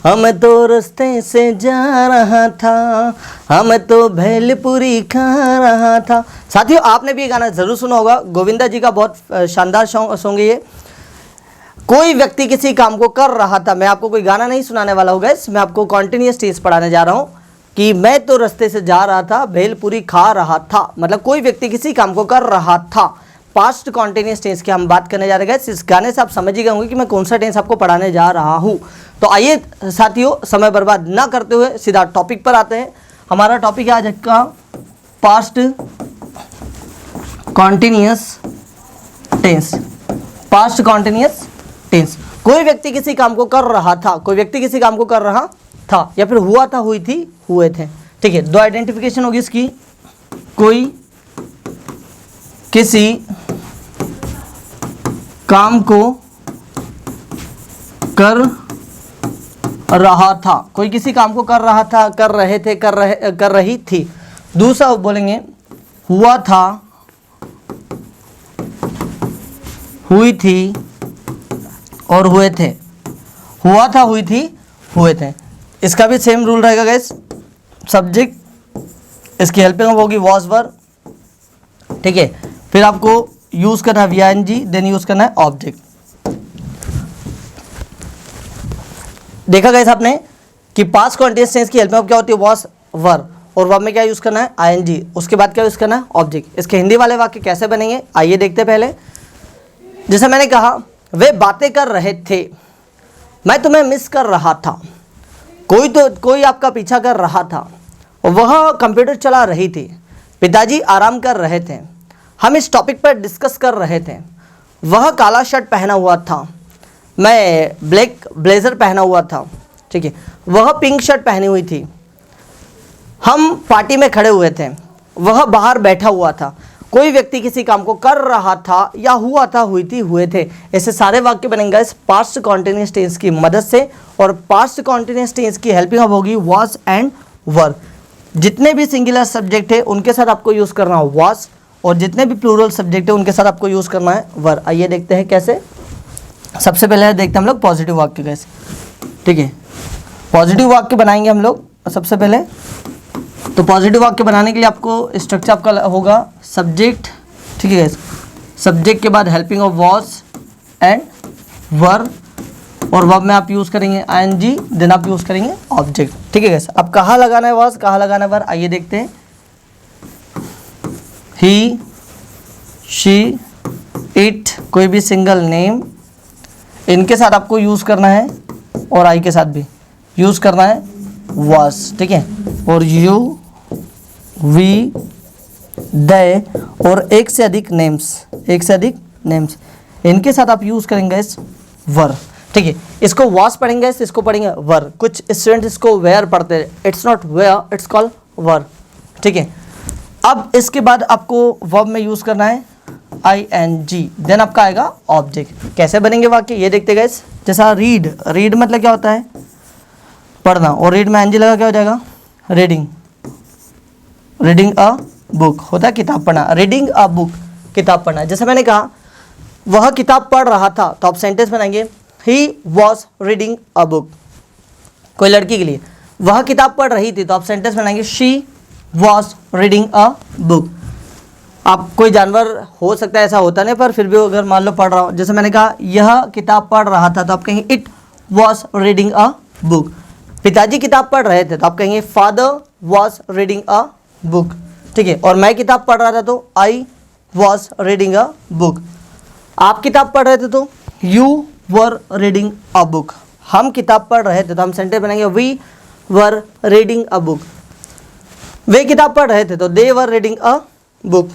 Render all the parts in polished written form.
हम तो रास्ते से जा रहा था, हम तो भेलपुरी खा रहा था। साथियों आपने भी ये गाना जरूर सुना होगा, गोविंदा जी का बहुत शानदार सॉन्ग है ये। कोई व्यक्ति किसी काम को कर रहा था, मैं आपको कोई गाना नहीं सुनाने वाला हूँ गाइस, मैं आपको कॉन्टिन्यूस टेंस पढ़ाने जा रहा हूँ कि मैं तो रास्ते से जा रहा था, भेलपुरी खा रहा था, मतलब कोई व्यक्ति किसी काम को कर रहा था। पास्ट कॉन्टिन्यूस टेंस की हम बात करने जा रहे हैं। इस गाने से आप समझ ही गए होंगे कि मैं कौन सा टेंस आपको पढ़ाने जा रहा हूँ। तो आइए साथियों समय बर्बाद ना करते हुए सीधा टॉपिक पर आते हैं। हमारा टॉपिक है आज का past continuous tense. Past continuous tense, कोई व्यक्ति किसी काम को कर रहा था, कोई व्यक्ति किसी काम को कर रहा था, या फिर हुआ था, हुई थी, हुए थे। ठीक है, दो आइडेंटिफिकेशन होगी इसकी। कोई किसी काम को कर रहा था, कोई किसी काम को कर रहा था, कर रहे थे, कर रही थी। दूसरा बोलेंगे हुआ था, हुई थी और हुए थे। हुआ था, हुई थी, हुए थे। इसका भी सेम रूल रहेगा गाइस। सब्जेक्ट इसकी हेल्पिंग होगी वॉज वर। ठीक है, फिर आपको यूज करना है वी-आई-एन-जी, देन यूज करना है ऑब्जेक्ट। देखा गाइस आपने कि पास्ट कॉन्टिन्यूअस टेंस की हेल्पिंग क्या होती है, वॉज वर, और वर्ब में क्या यूज करना है, आई-एन-जी, उसके बाद क्या यूज करना है, ऑब्जेक्ट। इसके हिंदी वाले वाक्य कैसे बनेंगे आइए देखते हैं। पहले जैसे मैंने कहा वे बातें कर रहे थे, मैं तुम्हें मिस कर रहा था। कोई आपका पीछा कर रहा था, वह कंप्यूटर चला रही थी। पिताजी आराम कर रहे थे, हम इस टॉपिक पर डिस्कस कर रहे थे। वह काला शर्ट पहना हुआ था, मैं ब्लैक ब्लेजर पहना हुआ था। ठीक है, वह पिंक शर्ट पहनी हुई थी, हम पार्टी में खड़े हुए थे, वह बाहर बैठा हुआ था। कोई व्यक्ति किसी काम को कर रहा था, या हुआ था, हुई थी, हुए थे। ऐसे सारे वाक्य बनेंगे इस पास्ट कॉन्टिन्यूअस टेंस की मदद से, और पास्ट कॉन्टिन्यूअस टेंस की हेल्पिंग होगी वॉज एंड वर। जितने भी सिंगुलर सब्जेक्ट है उनके साथ आपको यूज करना है वॉज, और जितने भी प्लूरल सब्जेक्ट है उनके साथ आपको यूज करना है वर। आइए देखते हैं कैसे। सबसे पहले देखते हैं हम लोग पॉजिटिव वाक्य कैसे। ठीक है, पॉजिटिव वाक्य बनाएंगे हम लोग सबसे पहले। तो पॉजिटिव वाक्य बनाने के लिए आपको स्ट्रक्चर आपका होगा सब्जेक्ट। ठीक है, सब्जेक्ट के बाद हेल्पिंग ऑफ वॉज एंड वर, और वर्ब में आप यूज करेंगे आई-एन-जी, देन आप यूज करेंगे ऑब्जेक्ट। ठीक है गैस, अब कहाँ लगाना है वॉज, कहाँ लगाना है वर, आइए देखते हैं। ही, शी, इट, कोई भी सिंगल नेम, इनके साथ आपको यूज करना है, और आई के साथ भी यूज करना है वॉज। ठीक है, और यू, वी, दे, और एक से अधिक नेम्स, इनके साथ आप यूज करेंगे इस वर। ठीक है, इसको वॉज पढ़ेंगे, इसको पढ़ेंगे वर। कुछ स्टूडेंट इसको वेयर पढ़ते हैं, it's not where, it's called were. ठीक है, अब इसके बाद आपको वर्ब में यूज करना है आई-एन-जी, देन आपका आएगा ऑब्जेक्ट। कैसे बनेंगे वाक्य ये देखते गए। जैसा रीड, रीड मतलब क्या होता है, पढ़ना, और रीड में एन-जी लगा क्या हो जाएगा, रीडिंग। रीडिंग अ बुक होता है किताब पढ़ना, रीडिंग अ बुक किताब पढ़ना। जैसे मैंने कहा वह किताब पढ़ रहा था, तो आप सेंटेंस बनाएंगे he was reading a book. कोई लड़की के लिए वह किताब पढ़ रही थी, तो आप सेंटेंस बनाएंगे she was reading a book. आप कोई जानवर हो सकता है, ऐसा होता नहीं, पर फिर भी अगर मान लो पढ़ रहा हो, जैसे मैंने कहा यह किताब पढ़ रहा था, तो आप कहेंगे it was reading a book. पिताजी किताब पढ़ रहे थे, तो आप कहेंगे father was reading a book. ठीक है, और मैं किताब पढ़ रहा था, तो I was reading a book. आप किताब पढ़ रहे थे, तो you were reading a book. हम किताब पढ़ रहे थे, तो हम सेंटेंस बनाएंगे we were reading a book. वे किताब पढ़ रहे थे, तो they were reading a book.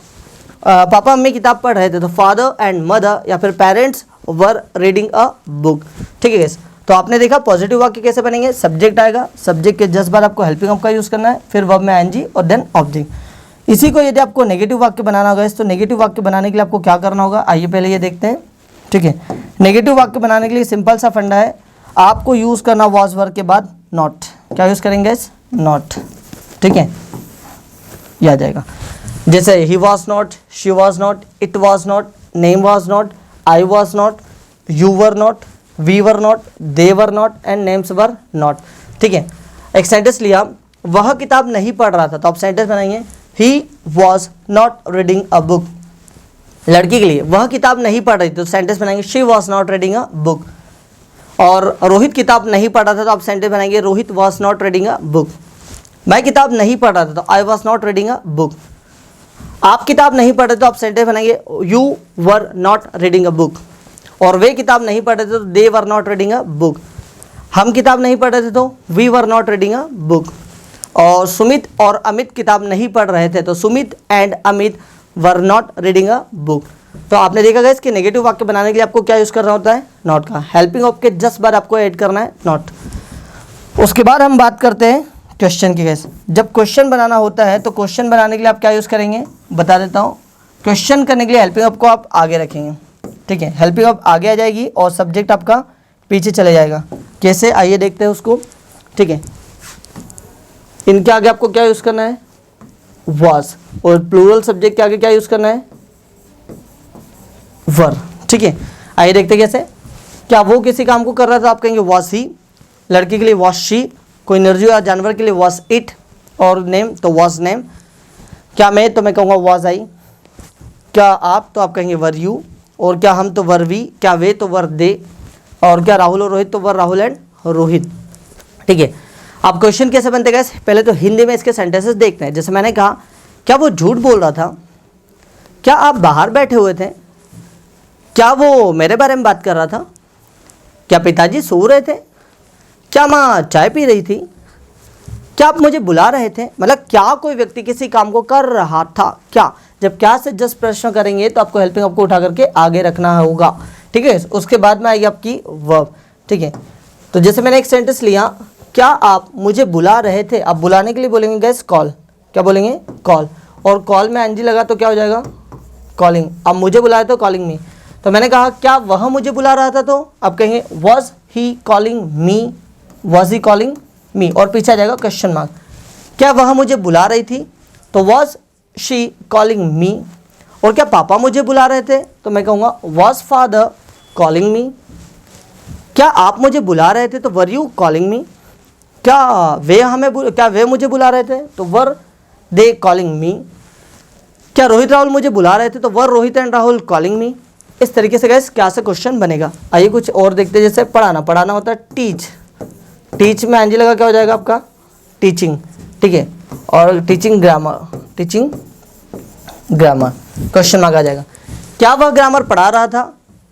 Papa mummy किताब पढ़ रहे थे, तो फादर एंड मदर या फिर parents were reading a book. ठीक है गैस, तो आपने देखा पॉजिटिव वाक्य कैसे बनेंगे। सब्जेक्ट आएगा, सब्जेक्ट के जस्ट बाद आपको हेल्पिंग ऑफ का यूज करना है, फिर वर्ब में आई-एन-जी और देन ऑब्जेक्ट। इसी को यदि आपको नेगेटिव वाक्य बनाना होगा, तो नेगेटिव वाक्य बनाने के लिए आपको क्या करना होगा, आइए पहले ये देखते हैं। ठीक है, नेगेटिव वाक्य बनाने के लिए सिंपल सा फंडा है, आपको यूज करना वॉज वर्ब के बाद नॉट। क्या यूज करेंगे, नॉट। ठीक है, ये आ जाएगा। जैसे ही was not, she was not, it was not, name was not, I was not, you were not, we were not, they were not and names were not. ठीक है, एक सेंटेंस लिया, वह किताब नहीं पढ़ रहा था, तो आप सेंटेंस बनाएंगे ही was not reading a book. लड़की के लिए वह किताब नहीं पढ़ रही, तो सेंटेंस बनाएंगे she was not reading a book. और रोहित किताब नहीं पढ़ रहा था, तो आप सेंटेंस बनाएंगे Rohit was not reading a book. मैं किताब नहीं पढ़ रहा था, तो I was not reading a book. आप किताब नहीं पढ़ रहे, तो आप सेंटेंस बनाएंगे you were not reading a book. और वे किताब नहीं पढ़ रहे थे, तो they were not reading a book. हम किताब नहीं पढ़ रहे थे, तो we were not reading a book. और सुमित और अमित किताब नहीं पढ़ रहे थे, तो Sumit and Amit were not reading a book. तो आपने देखा गया इसके नेगेटिव वाक्य बनाने के लिए आपको क्या यूज़ करना होता है, नॉट का। हेल्पिंग ऑफ के 10 बार आपको ऐड करना है नॉट। उसके बाद हम बात करते हैं क्वेश्चन की। गैस जब क्वेश्चन बनाना होता है, तो क्वेश्चन बनाने के लिए आप क्या यूज़ करेंगे, बता देता हूँ। क्वेश्चन करने के लिए हेल्पिंग ऑफ को आप आगे रखेंगे। ठीक है, हेल्पिंग ऑफ आगे आ जाएगी और सब्जेक्ट आपका पीछे चले जाएगा। कैसे, आइए देखते हैं उसको। ठीक है, इनके आगे आपको क्या यूज़ करना है, वाज। और प्लूरल सब्जेक्ट के आगे क्या यूज़ करना है, वर। ठीक है, आइए देखते हैं कैसे। क्या वो किसी काम को कर रहा था, आप कहेंगे वॉज ही। लड़की के लिए वॉज शी, कोई निर्जीव या जानवर के लिए वॉज इट, और नेम तो वॉज नेम। क्या मैं, तो मैं कहूँगा वॉज आई। क्या आप, तो आप कहेंगे वर यू। और क्या हम, तो वर वी। क्या वे, तो वर दे। और क्या राहुल और रोहित, तो वर राहुल एंड रोहित। ठीक है, अब क्वेश्चन कैसे बनते गए, पहले तो हिंदी में इसके सेंटेंसेस देखते हैं। जैसे मैंने कहा, क्या वो झूठ बोल रहा था, क्या आप बाहर बैठे हुए थे, क्या वो मेरे बारे में बात कर रहा था, क्या पिताजी सो रहे थे, क्या माँ चाय पी रही थी, क्या आप मुझे बुला रहे थे। मतलब क्या कोई व्यक्ति किसी काम को कर रहा था, क्या। जब क्या से जस्ट प्रश्न करेंगे, तो आपको हेल्पिंग आपको उठा करके आगे रखना होगा। ठीक है, उसके बाद में आएगी आपकी वर्ब। ठीक है, तो जैसे मैंने एक सेंटेंस लिया, क्या आप मुझे बुला रहे थे। अब बुलाने के लिए बोलेंगे गैस कॉल। क्या बोलेंगे, कॉल। और कॉल में एनजी लगा तो क्या हो जाएगा, कॉलिंग। अब मुझे बुलाया तो कॉलिंग मी। तो मैंने कहा क्या वह मुझे बुला रहा था, तो अब कहेंगे was he calling me, was he calling me. और पीछे आ जाएगा क्वेश्चन मार्क। क्या वह मुझे बुला रही थी, तो वॉज शी कॉलिंग मी। और क्या पापा मुझे बुला रहे थे, तो मैं कहूँगा वॉज फादर कॉलिंग मी। क्या आप मुझे बुला रहे थे, तो वर यू कॉलिंग मी। क्या वे मुझे बुला रहे थे, तो वर दे कॉलिंग मी। क्या रोहित राहुल मुझे बुला रहे थे, तो were Rohit and Rahul calling me. इस तरीके से गैस क्या से क्वेश्चन बनेगा। आइए कुछ और देखते हैं। जैसे पढ़ाना होता है टीच। टीच में एनजी लगा क्या हो जाएगा आपका, टीचिंग। ठीक है, और टीचिंग ग्रामर क्वेश्चन मार्क आ जाएगा। क्या वह ग्रामर पढ़ा रहा था,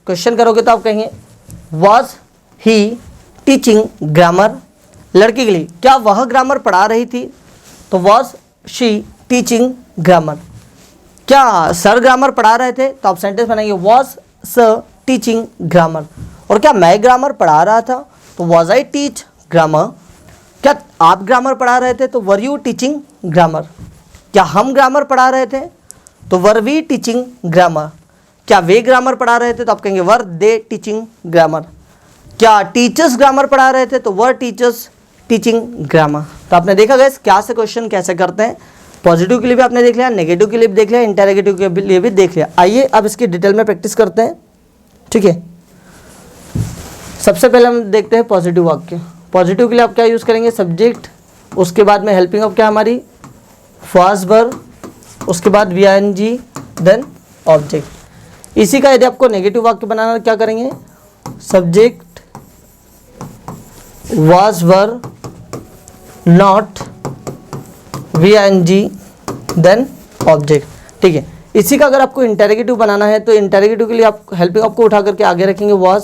क्वेश्चन करोगे तो आप कहेंगे वॉज ही टीचिंग ग्रामर। लड़की के लिए क्या वह ग्रामर पढ़ा रही थी, तो वॉज शी टीचिंग ग्रामर। क्या सर ग्रामर पढ़ा रहे थे, तो आप सेंटेंस बनाएंगे वॉज सर टीचिंग ग्रामर। और क्या मैं ग्रामर पढ़ा रहा था, तो वॉज आई टीच ग्रामर। क्या आप ग्रामर पढ़ा रहे थे, तो वर यू टीचिंग ग्रामर। क्या हम ग्रामर पढ़ा रहे थे, तो वर वी टीचिंग ग्रामर। क्या वे ग्रामर पढ़ा रहे थे, तो आप कहेंगे वर दे टीचिंग ग्रामर। क्या टीचर्स ग्रामर पढ़ा रहे थे, तो वर टीचर्स टीचिंग ग्रामर। तो आपने देखा गया क्या से क्वेश्चन कैसे करते हैं। पॉजिटिव के लिए भी आपने देख लिया, नेगेटिव के लिए भी देख लिया, इंटरोगेटिव के लिए भी देख लिया। आइए अब इसकी डिटेल में प्रैक्टिस करते हैं। ठीक है, सबसे पहले हम देखते हैं पॉजिटिव वाक्य। पॉजिटिव के लिए आप क्या यूज़ करेंगे, सब्जेक्ट, उसके बाद में हेल्पिंग ऑफ क्या हमारी फर्स्ट वर्ब, उसके बाद वी-आई-एन-जी, देन ऑब्जेक्ट। इसी का यदि आपको नेगेटिव वाक्य बनाना क्या करेंगे, subject was verb not V I N G then object. ठीक है, इसी का अगर आपको इंटरोगेटिव बनाना है, तो इंटरोगेटिव के लिए आप हेल्पिंग आपको उठा करके आगे रखेंगे वाज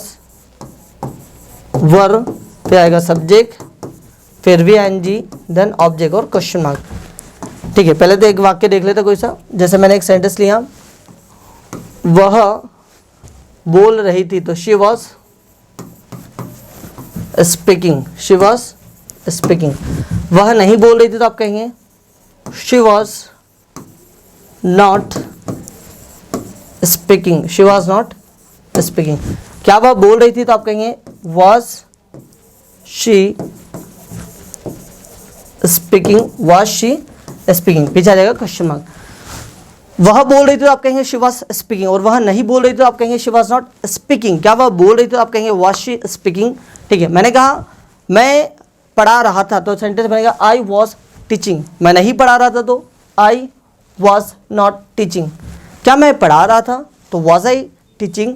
वर्ब, फिर आएगा सब्जेक्ट, फिर वी-आई-एन-जी देन ऑब्जेक्ट और क्वेश्चन मार्क। ठीक है, पहले तो एक वाक्य देख लेते कोई सा। जैसे मैंने एक सेंटेंस लिया, वह बोल रही थी, तो she was speaking, she was speaking. वह नहीं बोल रही थी, तो आप कहेंगे she was not speaking, she was not speaking. क्या वह बोल रही थी, तो आप कहेंगे was she speaking, was she speaking. पीछे आ जाएगा क्वेश्चन मार्क। वह बोल रही थी तो आप कहेंगे शी वॉज स्पीकिंग, और वह नहीं बोल रही थी तो आप कहेंगे शी वॉज नॉट स्पीकिंग। क्या वह बोल रही थी तो आप कहेंगे वॉज शी स्पीकिंग। ठीक है, मैंने कहा मैं पढ़ा रहा था तो सेंटेंस बनेगा आई वॉज टीचिंग। मैं नहीं पढ़ा रहा था तो आई वॉज नॉट टीचिंग। क्या मैं पढ़ा रहा था तो वॉज आई टीचिंग।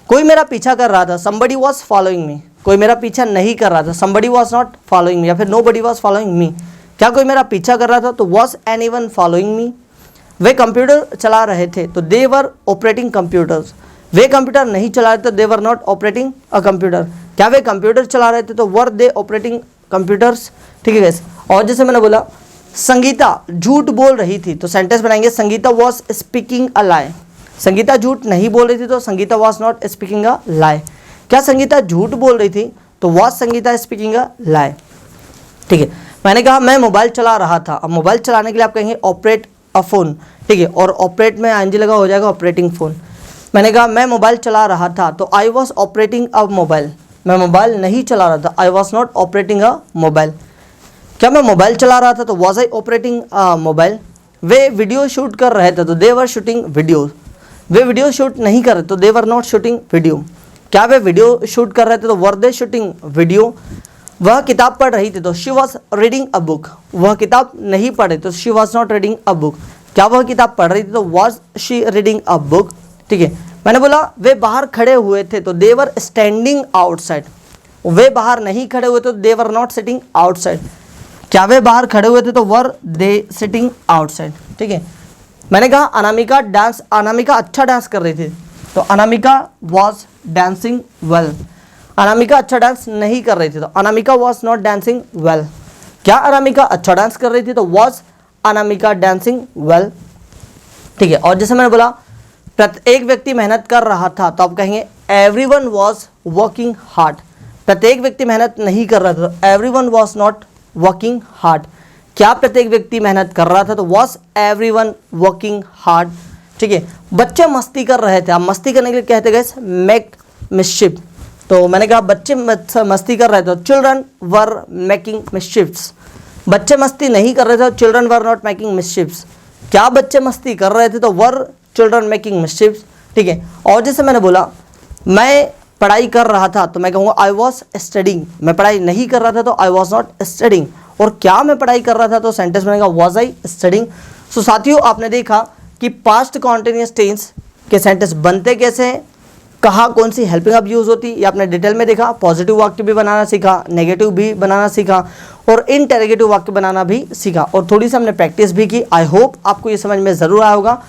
कोई मेरा पीछा कर रहा था, somebody was following me। कोई मेरा पीछा नहीं कर रहा था, somebody was not following me, या फिर nobody was following me। क्या कोई मेरा पीछा कर रहा था तो was anyone following me। Way computer चला रहे थे तो they were operating computers। Way computer नहीं चला रहे थे, they were not operating a computer। क्या वे कंप्यूटर चला रहे थे तो were they operating computers। ठीक है गाइस, और जैसे मैंने बोला संगीता झूठ बोल रही थी तो सेंटेंस बनाएंगे Sangeeta was speaking a lie। Sangeeta झूठ नहीं बोल रही थी तो संगीता वॉज नॉट स्पीकिंग अ लाई। क्या संगीता झूठ बोल रही थी तो वॉज संगीता स्पीकिंग अ लाई। ठीक है, मैंने कहा मैं मोबाइल चला रहा था। अब मोबाइल चलाने के लिए आप कहेंगे ऑपरेट अ फोन। ठीक है, और ऑपरेट में आईएनजी लगा हो जाएगा ऑपरेटिंग फोन। मैंने कहा मैं मोबाइल चला रहा था तो I was operating a mobile. मैं मोबाइल नहीं चला रहा था, I was not operating a mobile. क्या मैं मोबाइल चला रहा था तो was I operating a mobile. वे वीडियो शूट कर रहे थे तो दे वर शूटिंग वीडियो। वे वीडियो शूट नहीं कर रहे तो they were not shooting video. क्या वे वीडियो शूट कर रहे थे तो वर दे शूटिंग वीडियो। वह किताब पढ़ रही थी तो she was reading a book. वह किताब नहीं पढ़ रही तो she was not reading a book. क्या वह किताब पढ़ रही थी तो was she reading a book. ठीक है, मैंने बोला वे बाहर खड़े हुए थे तो दे वर स्टैंडिंग आउटसाइड। वे बाहर नहीं खड़े हुए तो they were not sitting outside. क्या वे बाहर खड़े हुए थे तो वर दे सिटिंग आउटसाइड। ठीक है, मैंने कहा अनामिका अच्छा डांस कर रही थी तो Anamika was dancing well. Anamika अच्छा डांस नहीं कर रही थी तो Anamika was not dancing well. क्या अनामिका अच्छा डांस कर रही थी तो वॉज अनामिका डांसिंग वेल। ठीक है, और जैसे मैंने बोला प्रत्येक व्यक्ति मेहनत कर रहा था तो आप कहेंगे एवरीवन वॉज वर्किंग हार्ड। प्रत्येक व्यक्ति मेहनत नहीं कर रहा था तो everyone was not working hard. क्या प्रत्येक व्यक्ति मेहनत कर रहा था तो वॉज एवरीवन वर्किंग हार्ड। ठीक है, बच्चे मस्ती कर रहे थे। आप मस्ती करने के लिए कहते गए मेक मिसचिफ। तो मैंने कहा बच्चे मस्ती कर रहे थे तो चिल्ड्रन वर मेकिंग मिसचिफ्स। बच्चे मस्ती नहीं कर रहे थे तो चिल्ड्रन वर नॉट मेकिंग मिसचिफ्स। क्या बच्चे मस्ती कर रहे थे तो वर चिल्ड्रन मेकिंग मिसचिफ्स। ठीक है, और जैसे मैंने बोला मैं पढ़ाई कर रहा था तो मैं कहूँगा आई वॉज स्टडिंग। मैं पढ़ाई नहीं कर रहा था तो आई वॉज नॉट स्टडिंग। और क्या मैं पढ़ाई कर रहा था तो सेंटेंस बनेगा वॉज आई स्टडिंग। सो साथियों, आपने देखा कि पास्ट कॉन्टिन्यूअस टेंस के सेंटेंस बनते कैसे हैं, कहाँ कौन सी हेल्पिंग अब यूज़ होती, ये आपने डिटेल में देखा। पॉजिटिव वाक्य भी बनाना सीखा, नेगेटिव भी बनाना सीखा और इंटेरोगेटिव वाक्य बनाना भी सीखा, और थोड़ी सी हमने प्रैक्टिस भी की। आई होप आपको ये समझ में ज़रूर आया होगा।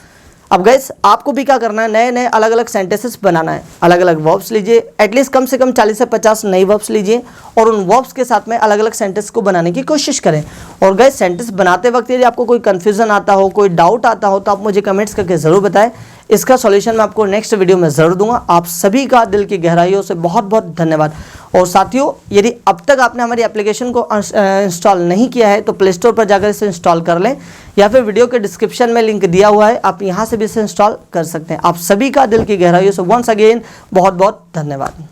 अब गाइस आपको भी क्या करना है, नए नए अलग अलग सेंटेंसेस बनाना है। अलग अलग वर्ब्स लीजिए, एटलीस्ट कम से कम 40 से 50 नई वर्ब्स लीजिए और उन वर्ब्स के साथ में अलग अलग सेंटेंस को बनाने की कोशिश करें। और गाइस सेंटेंस बनाते वक्त यदि आपको कोई कन्फ्यूजन आता हो, कोई डाउट आता हो तो आप मुझे कमेंट्स करके ज़रूर बताएं। इसका सॉल्यूशन मैं आपको नेक्स्ट वीडियो में ज़रूर दूंगा। आप सभी का दिल की गहराइयों से बहुत बहुत धन्यवाद। और साथियों, यदि अब तक आपने हमारी एप्लीकेशन को इंस्टॉल नहीं किया है तो प्ले स्टोर पर जाकर इसे इंस्टॉल कर लें, या फिर वीडियो के डिस्क्रिप्शन में लिंक दिया हुआ है, आप यहां से भी इसे इंस्टॉल कर सकते हैं। आप सभी का दिल की गहराइयों से वंस अगेन बहुत बहुत धन्यवाद।